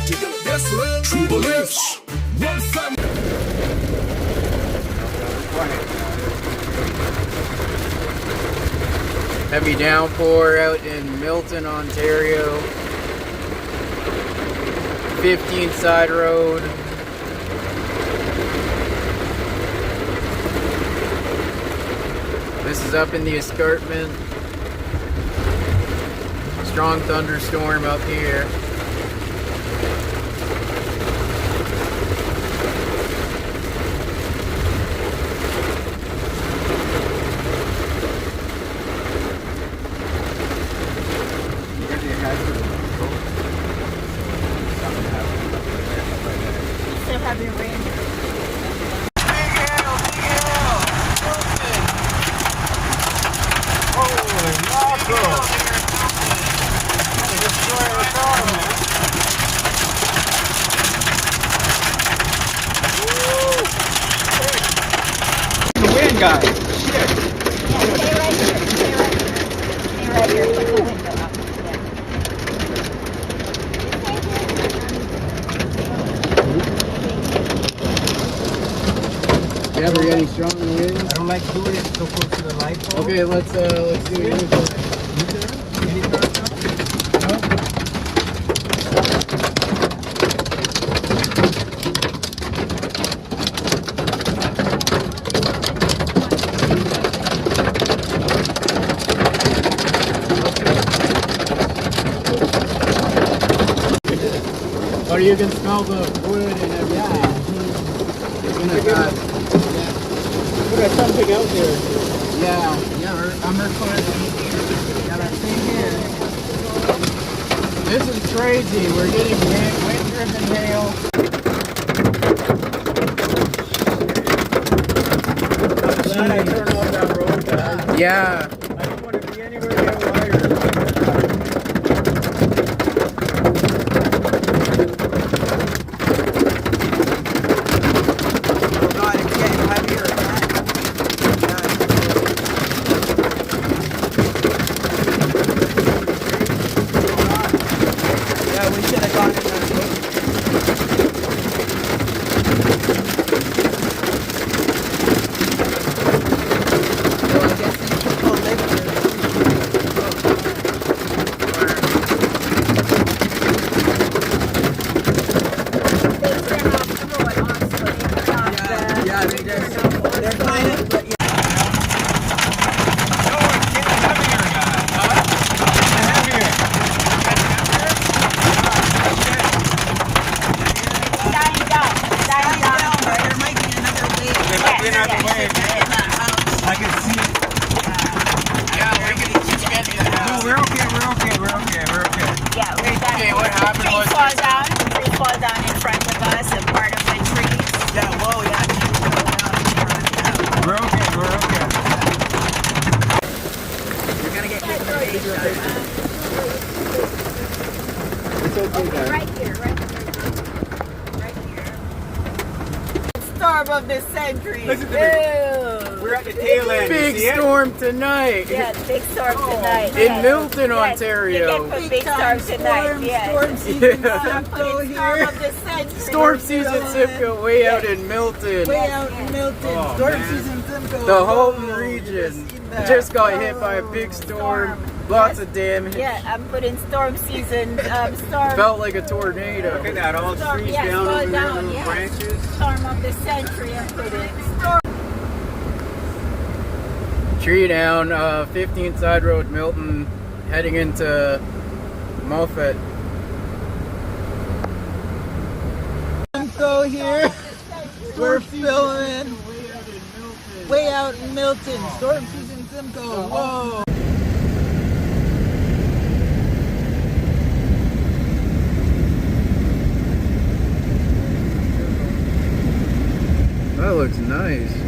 True beliefs. Heavy downpour out in Milton, Ontario. 15 Sideroad. This is up in the escarpment. Strong thunderstorm up here. Still having rain. The wind guy. Shit. Yeah, stay right here. Stay right here. Stay right here. Put the window up. Yeah, we're getting strong winds. I don't like doing it so close to the light pole. Okay, let's do it. Or you can smell the wood and everything. We got something out there. Yeah, I'm recording. Yeah, that thing here. This is crazy. We're getting wind-driven hail. Glad I turned off that road, guys. Yeah. I don't want to be anywhere near wires. I can see it. Yeah, we're getting No, we're okay. Yeah, we're done. Okay, what happened Trees was- fall down in front of us and part of the trees. Yeah, whoa, yeah. We're okay. You're gonna get hit with a major. It's okay, guys. Right here. Storm of the century. Listen to me. We're at the tail end. You Big see it? storm tonight. Yeah, big storm tonight. In Milton, Ontario. Big, big storm tonight. Yeah. Storm season Yeah. Simcoe Storm here. of the century. Storm season Simcoe way out in Milton. Way out in Milton. Oh, Storm man. season Simcoe. The Halton Oh, region you seen that? just got hit by a big storm. Lots of damage. Yeah, I'm putting storm season. Storm. Felt like a tornado. Look at that, all Storm, trees yes, down fall over there, down, little yes. branches. Storm of the century. I'm putting storm. Tree down, 15 Sideroad, Milton, heading into Moffat. Simcoe here. We're filming way out in Milton. Storm season Simcoe. Whoa. That looks nice.